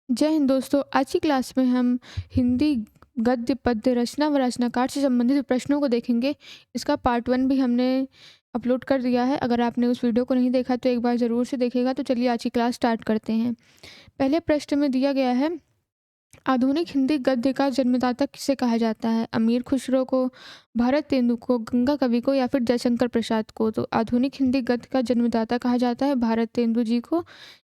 जय हिंद दोस्तों। आज की क्लास में हम हिंदी गद्य पद्य रचना व रचनाकार से संबंधित प्रश्नों को देखेंगे। इसका पार्ट 1 भी हमने अपलोड कर दिया है। अगर आपने उस वीडियो को नहीं देखा तो एक बार ज़रूर से देखिएगा। तो चलिए आज की क्लास स्टार्ट करते हैं। पहले प्रश्न में दिया गया है, आधुनिक हिंदी गद्य का जन्मदाता किसे कहा जाता है? अमीर खुसरो को, भारत तेंदु को, गंगा कवि को या फिर जयशंकर प्रसाद को? तो आधुनिक हिंदी गद्य का जन्मदाता कहा जाता है भारत तेंदु जी को।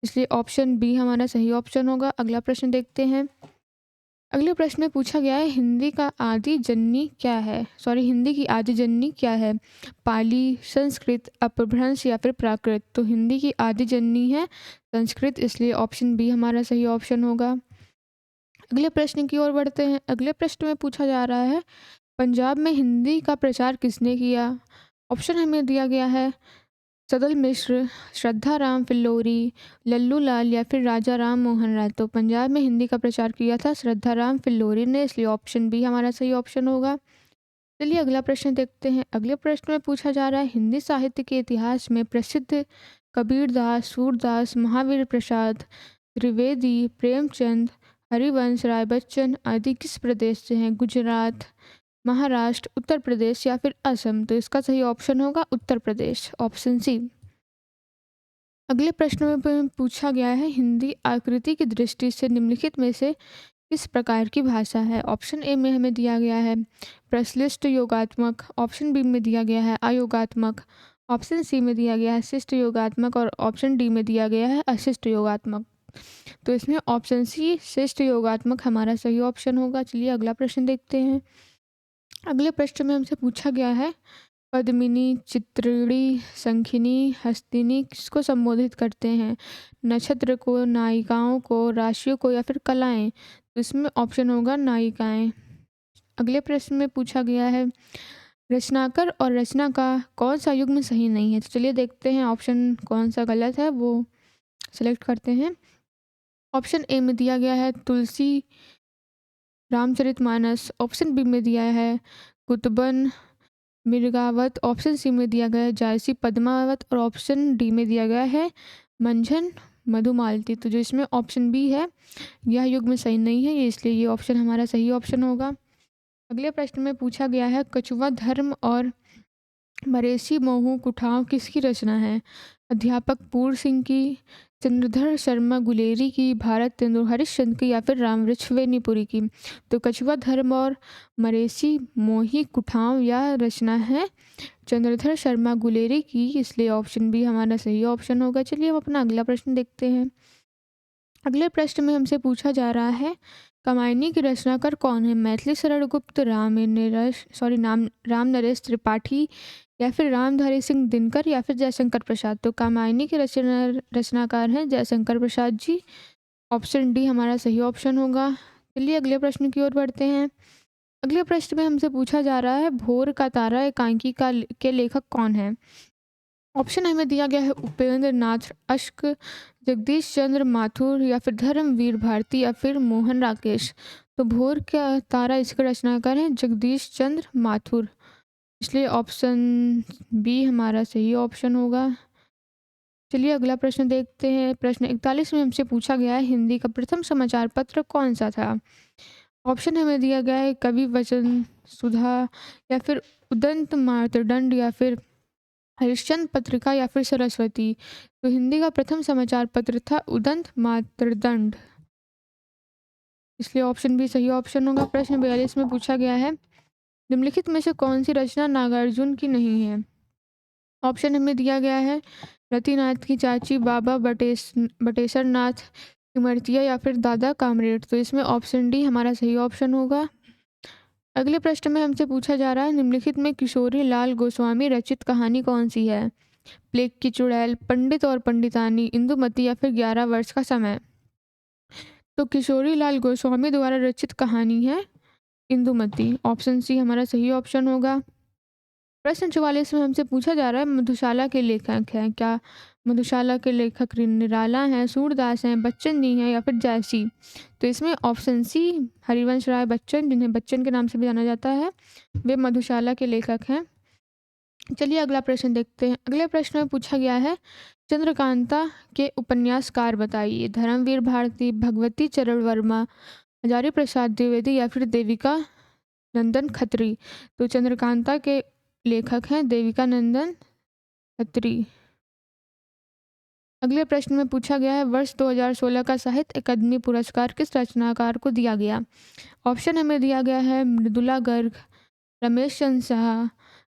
इसलिए ऑप्शन बी हमारा सही ऑप्शन होगा। अगला प्रश्न देखते हैं। अगले प्रश्न में पूछा गया है, हिंदी की आदि जननी क्या है? पाली, संस्कृत, अपभ्रंश या फिर प्राकृत? तो हिंदी की आदि जननी है संस्कृत, इसलिए ऑप्शन बी हमारा सही ऑप्शन होगा। अगले प्रश्न की ओर बढ़ते हैं। अगले प्रश्न में पूछा जा रहा है, पंजाब में हिंदी का प्रचार किसने किया? ऑप्शन हमें दिया गया है, सदल मिश्र, श्रद्धा राम फिल्लोरी, लल्लू लाल या फिर राजा राम मोहन राय? तो पंजाब में हिंदी का प्रचार किया था श्रद्धा राम फिल्लोरी ने, इसलिए ऑप्शन बी हमारा सही ऑप्शन होगा। चलिए अगला प्रश्न देखते हैं। अगले प्रश्न में पूछा जा रहा है, हिंदी साहित्य के इतिहास में प्रसिद्ध कबीरदास, सूरदास, महावीर प्रसाद, त्रिवेदी, प्रेमचंद, हरिवंश राय बच्चन आदि किस प्रदेश से हैं? गुजरात, महाराष्ट्र, उत्तर प्रदेश या फिर असम? तो इसका सही ऑप्शन होगा उत्तर प्रदेश, ऑप्शन सी। अगले प्रश्न में पूछा गया है, हिंदी आकृति की दृष्टि से निम्नलिखित में से किस प्रकार की भाषा है? ऑप्शन ए में हमें दिया गया है प्रश्लिष्ट योगात्मक, ऑप्शन बी में दिया गया है अयोगात्मक, ऑप्शन सी में दिया गया है शिष्ट योगात्मक और ऑप्शन डी में दिया गया है अशिष्ट योगात्मक। तो इसमें ऑप्शन सी शिष्ट योगात्मक हमारा सही ऑप्शन होगा। चलिए अगला प्रश्न देखते हैं। अगले प्रश्न में हमसे पूछा गया है, पद्मिनी, चित्रिणी, शंखिनी, हस्तिनी किसको संबोधित करते हैं? नक्षत्र को, नायिकाओं को, राशियों को या फिर कलाएं? तो इसमें ऑप्शन होगा नायिकाएं। अगले प्रश्न में पूछा गया है, रचनाकर और रचना का कौन सा युग्म सही नहीं है? तो चलिए देखते हैं ऑप्शन कौन सा गलत है, वो सिलेक्ट करते हैं। ऑप्शन ए में दिया गया है तुलसी रामचरितमानस, ऑप्शन बी में दिया है कुतुबन मिर्गावत, ऑप्शन सी में दिया गया है जायसी पद्मावत और ऑप्शन डी में दिया गया है मंझन मधुमालती। तो जो इसमें ऑप्शन बी है यह युग्म सही नहीं है, ये इसलिए ये ऑप्शन हमारा सही ऑप्शन होगा। अगले प्रश्न में पूछा गया है, कछुआ धर्म और मरेसी मोहू कुठाव किसकी रचना है? अध्यापक पूर्ण सिंह की, चंद्रधर शर्मा गुलेरी की, भारत तेंदु हरिश्चंद्र की या फिर रामवृक्ष वेनीपुरी की? तो कछुआ धर्म और मरेसी मोही कुठाव यह रचना है चंद्रधर शर्मा गुलेरी की, इसलिए ऑप्शन बी हमारा सही ऑप्शन होगा। चलिए हम अपना अगला प्रश्न देखते हैं। अगले प्रश्न में हमसे पूछा जा रहा है, कामायनी की रचनाकार कौन है? मैथिली शरण गुप्त, राम नरेश त्रिपाठी या फिर रामधारी सिंह दिनकर या फिर जयशंकर प्रसाद? तो कामायनी के रचनाकार हैं जयशंकर प्रसाद जी, ऑप्शन डी हमारा सही ऑप्शन होगा। चलिए अगले प्रश्न की ओर बढ़ते हैं। अगले प्रश्न में हमसे पूछा जा रहा है, भोर का तारा एकांकी का के लेखक कौन है? ऑप्शन हमें दिया गया है उपेंद्र नाथ अश्क, जगदीश चंद्र माथुर या फिर धर्मवीर भारती या फिर मोहन राकेश? तो भोर का तारा इसके रचनाकार हैं जगदीश चंद्र माथुर, इसलिए ऑप्शन बी हमारा सही ऑप्शन होगा। चलिए अगला प्रश्न देखते हैं। प्रश्न 41 में हमसे पूछा गया है, हिंदी का प्रथम समाचार पत्र कौन सा था? ऑप्शन हमें दिया गया है कवि वचन सुधा या फिर उदंत मार्तंड या फिर हरिश्चंद्र पत्रिका या फिर सरस्वती? तो हिंदी का प्रथम समाचार पत्र था उदंत मातृदंड, इसलिए ऑप्शन बी सही ऑप्शन होगा। प्रश्न 42 में पूछा गया है, निम्नलिखित में से कौन सी रचना नागार्जुन की नहीं है? ऑप्शन हमें दिया गया है रतिनाथ की चाची, बाबा बटेश्वर नाथ इमरतिया या फिर दादा कामरेड? तो इसमें ऑप्शन डी हमारा सही ऑप्शन होगा। अगले प्रश्न में हमसे पूछा जा रहा है, निम्नलिखित में किशोरी लाल गोस्वामी रचित कहानी कौन सी है? प्लेग की चुड़ैल, पंडित और पंडितानी, इंदुमती या फिर 11 वर्ष का समय? तो किशोरी लाल गोस्वामी द्वारा रचित कहानी है इंदुमती, ऑप्शन सी हमारा सही ऑप्शन होगा। प्रश्न 44 में हमसे पूछा जा रहा है, मधुशाला के लेखक हैं क्या? मधुशाला के लेखक निराला हैं, सूरदास हैं, बच्चन जी हैं या फिर जयसी? तो इसमें ऑप्शन सी हरिवंश राय बच्चन, जिन्हें बच्चन के नाम से भी जाना जाता है, वे मधुशाला के लेखक हैं। चलिए अगला प्रश्न देखते हैं। अगले प्रश्न में पूछा गया है, चंद्रकांता के उपन्यासकार बताइए। धर्मवीर भारती, भगवती चरण वर्मा, हजारी प्रसाद द्विवेदी या फिर देविका नंदन खत्री। तो चंद्रकांता के लेखक हैं देविका नंदन खत्री। अगले प्रश्न में पूछा गया है, वर्ष 2016 का साहित्य अकादमी पुरस्कार किस रचनाकार को दिया गया। ऑप्शन हमें दिया गया है मृदुला गर्ग, रमेश चंद्र शाह,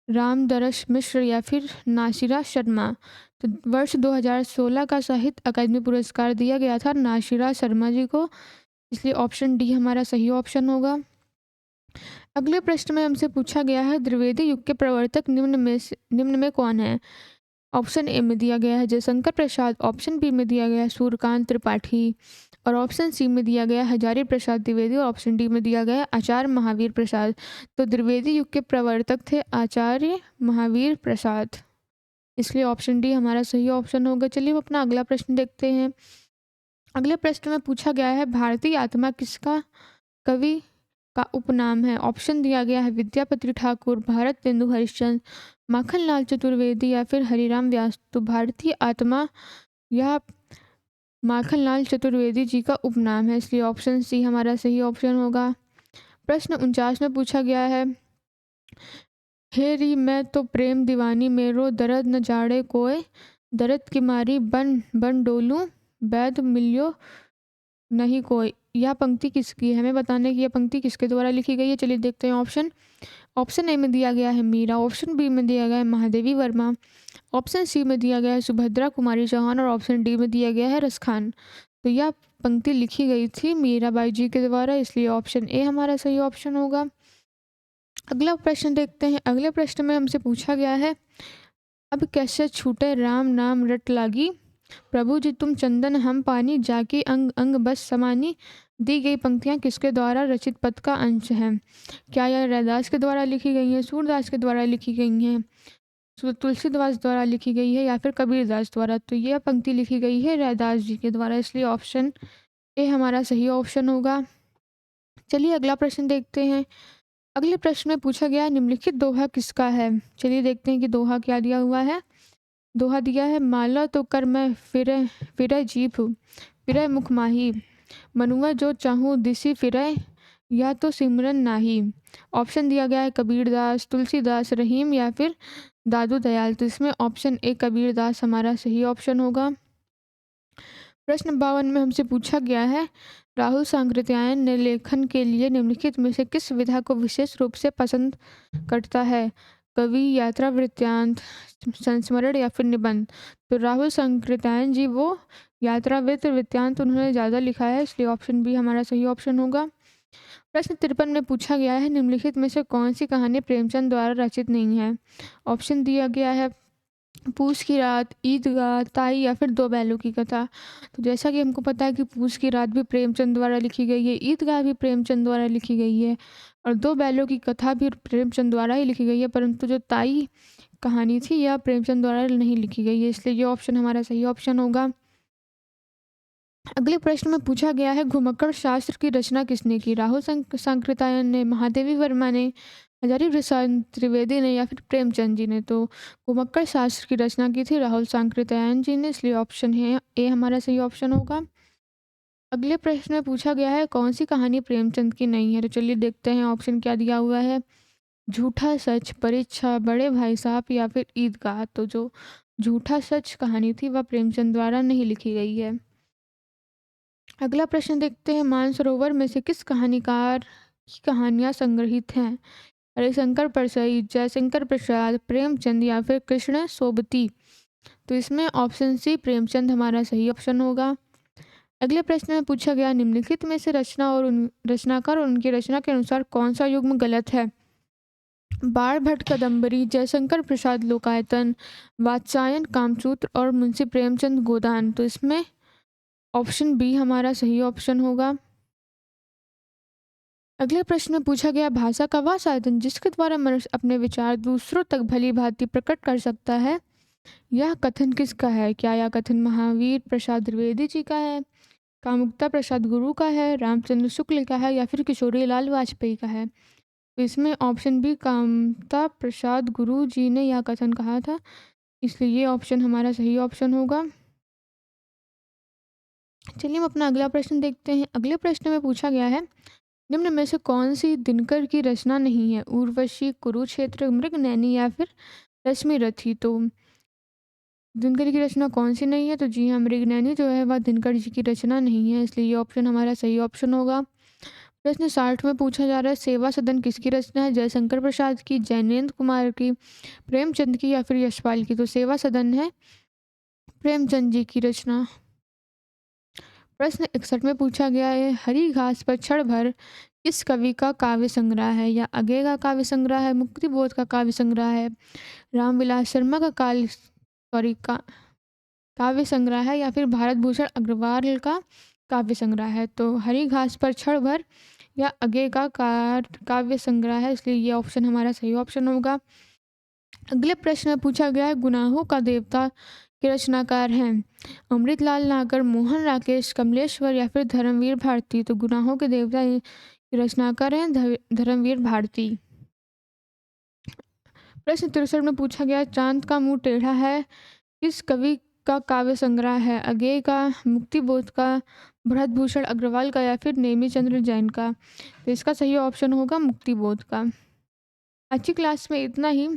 रामदरस मिश्र या फिर नासिरा शर्मा। तो वर्ष 2016 का साहित्य अकादमी पुरस्कार दिया गया था नासिरा शर्मा जी को, इसलिए ऑप्शन डी हमारा सही ऑप्शन होगा। अगले प्रश्न में हमसे पूछा गया है, द्विवेदी युग के प्रवर्तक निम्न में कौन है। ऑप्शन ए में दिया गया है जयशंकर प्रसाद, ऑप्शन बी में दिया गया है सूर्यकांत त्रिपाठी और ऑप्शन सी में दिया गया है हजारी प्रसाद द्विवेदी और ऑप्शन डी में दिया गया है आचार्य महावीर प्रसाद। तो द्विवेदी युग के प्रवर्तक थे आचार्य महावीर प्रसाद, इसलिए ऑप्शन डी हमारा सही ऑप्शन होगा। चलिए हम अपना अगला प्रश्न देखते हैं। अगले प्रश्न में पूछा गया है, भारतीय आत्मा किसका कवि का उपनाम है। ऑप्शन दिया गया है विद्यापति ठाकुर, भारत बिंदु हरिश्चंद्र, माखनलाल चतुर्वेदी या फिर हरिराम व्यास। तो भारतीय आत्मा यह माखनलाल चतुर्वेदी जी का उपनाम है, इसलिए ऑप्शन सी हमारा सही ऑप्शन होगा। प्रश्न 49 में पूछा गया है, हे री मैं तो प्रेम दीवानी, मेरो दर्द न जाड़े कोय, दर्द की मारी बन बन डोलूं, बैद मिलियो नहीं कोई। यह पंक्ति किसकी है, हमें बताने की यह पंक्ति किसके द्वारा लिखी गई है। चलिए देखते हैं ऑप्शन। ऑप्शन ए में दिया गया है मीरा, ऑप्शन बी में दिया गया है महादेवी वर्मा, ऑप्शन सी में दिया गया है सुभद्रा कुमारी चौहान और ऑप्शन डी में दिया गया है रसखान। तो यह पंक्ति लिखी गई थी मीराबाई जी के द्वारा, इसलिए ऑप्शन ए हमारा सही ऑप्शन होगा। अगला प्रश्न देखते हैं। अगले प्रश्न में हमसे पूछा गया है, अब कैसे छूटे राम नाम रट लागी, प्रभु जी तुम चंदन हम पानी, जाकी अंग अंग बस समानी। दी गई पंक्तियां किसके द्वारा रचित पद का अंश है। क्या यह रैदास के द्वारा लिखी गई है, सूरदास के द्वारा लिखी गई हैं, तुलसीदास द्वारा लिखी गई है या फिर कबीरदास द्वारा। तो यह पंक्ति लिखी गई है रैदास जी के द्वारा, इसलिए ऑप्शन ए हमारा सही ऑप्शन होगा। चलिए अगला प्रश्न देखते हैं। अगले प्रश्न में पूछा गया, निम्नलिखित दोहा किसका है। चलिए देखते हैं कि दोहा क्या दिया हुआ है। दोहा दिया है, माला तो कर मैं फिरे फिरे जीभ, फिरे मुख माही, मनुआ जो चाहूँ दिसी फिरे, या तो सिमरन नाही। ऑप्शन दिया गया है कबीरदास, तुलसीदास, रहीम या फिर दादू दयाल। तो इसमें ऑप्शन ए कबीरदास हमारा सही ऑप्शन होगा। प्रश्न 52 में हमसे पूछा गया है, राहुल सांकृत्यायन ने लेखन के लिए निम्नलिखित में से किस विधा को विशेष रूप से पसंद करता है। कवि, यात्रा वृत्तांत, संस्मरण या फिर निबंध। तो राहुल सांकृत्यायन जी वो यात्रा वृत्तांत उन्होंने ज़्यादा लिखा है, इसलिए ऑप्शन बी हमारा सही ऑप्शन होगा। प्रश्न 53 में पूछा गया है, निम्नलिखित में से कौन सी कहानी प्रेमचंद द्वारा रचित नहीं है। ऑप्शन दिया गया है पूस की रात, ईदगाह, ताई या फिर दो बैलों की कथा। तो जैसा कि हमको पता है कि पूस की रात भी प्रेमचंद द्वारा लिखी गई है, ईदगाह भी प्रेमचंद द्वारा लिखी गई है और दो बैलों की कथा भी प्रेमचंद द्वारा ही लिखी गई है, परंतु जो ताई कहानी थी यह प्रेमचंद द्वारा नहीं लिखी गई है, इसलिए ये ऑप्शन हमारा सही ऑप्शन होगा। अगले प्रश्न में पूछा गया है, घुमक्कड़ शास्त्र की रचना किसने की। राहुल सांकृत्यायन ने, महादेवी वर्मा ने, हजारी प्रसाद त्रिवेदी ने या फिर प्रेमचंद जी ने। तो घुमक्कड़ शास्त्र की रचना की थी राहुल सांकृत्यायन जी ने, इसलिए ऑप्शन है ए हमारा सही ऑप्शन होगा। अगले प्रश्न में पूछा गया है, कौन सी कहानी प्रेमचंद की नहीं है। तो चलिए देखते हैं ऑप्शन क्या दिया हुआ है। झूठा सच, परीक्षा, बड़े भाई साहब या फिर ईदगाह। तो जो झूठा सच कहानी थी वह प्रेमचंद द्वारा नहीं लिखी गई है। अगला प्रश्न देखते हैं, मानसरोवर में से किस कहानीकार की कहानियां संग्रहित हैं। हरिशंकर परसई, जयशंकर प्रसाद, प्रेमचंद या फिर कृष्ण सोबती। तो इसमें ऑप्शन सी प्रेमचंद हमारा सही ऑप्शन होगा। अगले प्रश्न में पूछा गया, निम्नलिखित में से रचना और रचनाकार और उनकी रचना के अनुसार कौन सा युग्म गलत है। बाण भट्ट कादम्बरी, जयशंकर प्रसाद लोकायतन, वात्स्यायन कामसूत्र और मुंशी प्रेमचंद गोदान। तो इसमें ऑप्शन बी हमारा सही ऑप्शन होगा। अगले प्रश्न में पूछा गया, भाषा का वह साधन जिसके द्वारा मनुष्य अपने विचार दूसरों तक भली भांति प्रकट कर सकता है, यह कथन किसका है। क्या यह कथन महावीर प्रसाद द्विवेदी जी का है, कामुकता प्रसाद गुरु का है, रामचंद्र शुक्ल का है या फिर किशोरी लाल वाजपेयी का है। तो इसमें ऑप्शन बी कामता प्रसाद गुरु जी ने यह कथन कहा था, इसलिए ये ऑप्शन हमारा सही ऑप्शन होगा। चलिए हम अपना अगला प्रश्न देखते हैं। अगले प्रश्न में पूछा गया है, निम्न में से कौन सी दिनकर की रचना नहीं है? उर्वशी, कुरुक्षेत्र, मृगनयनी या फिर रश्मि रथी। तो दिनकर की रचना कौन सी नहीं है? तो जी हाँ, मृगनयनी जो है वह दिनकर जी की रचना नहीं है, इसलिए ये ऑप्शन हमारा सही ऑप्शन होगा। प्रश्न 60 में पूछा जा रहा है, सेवा सदन किसकी रचना है? जयशंकर प्रसाद की, जैनेन्द्र कुमार की, प्रेमचंद की या फिर यशपाल की। तो सेवा सदन है प्रेमचंद जी की रचना। प्रश्न 61 में पूछा गया है, हरी घास पर क्षण भर किस कवि का काव्य संग्रह है? या अगे का काव्य संग्रह है, मुक्तिबोध का काव्य संग्रह है, रामविलास शर्मा का काव्य संग्रह है या फिर भारत भूषण अग्रवाल का काव्य संग्रह है। तो हरी घास पर क्षण भर या अगे का काव्य संग्रह है, इसलिए ये ऑप्शन हमारा सही ऑप्शन होगा। अगले प्रश्न में पूछा गया है, गुनाहों का देवता के रचनाकार हैं अमृतलाल नागर, मोहन राकेश, कमलेश्वर या फिर धर्मवीर भारती। तो गुनाहों के देवता के रचनाकार हैं धर्मवीर भारती। प्रश्न 63 में पूछा गया, चांद का मुंह टेढ़ा है किस कवि का काव्य संग्रह है? अगेय का, मुक्तिबोध का, भरत भूषण अग्रवाल का या फिर नेमी चंद्र जैन का। तो इसका सही ऑप्शन होगा मुक्तिबोध का। आज की क्लास में इतना ही।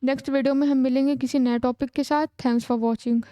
नेक्स्ट वीडियो में हम मिलेंगे किसी नए टॉपिक के साथ। Thanks for watching.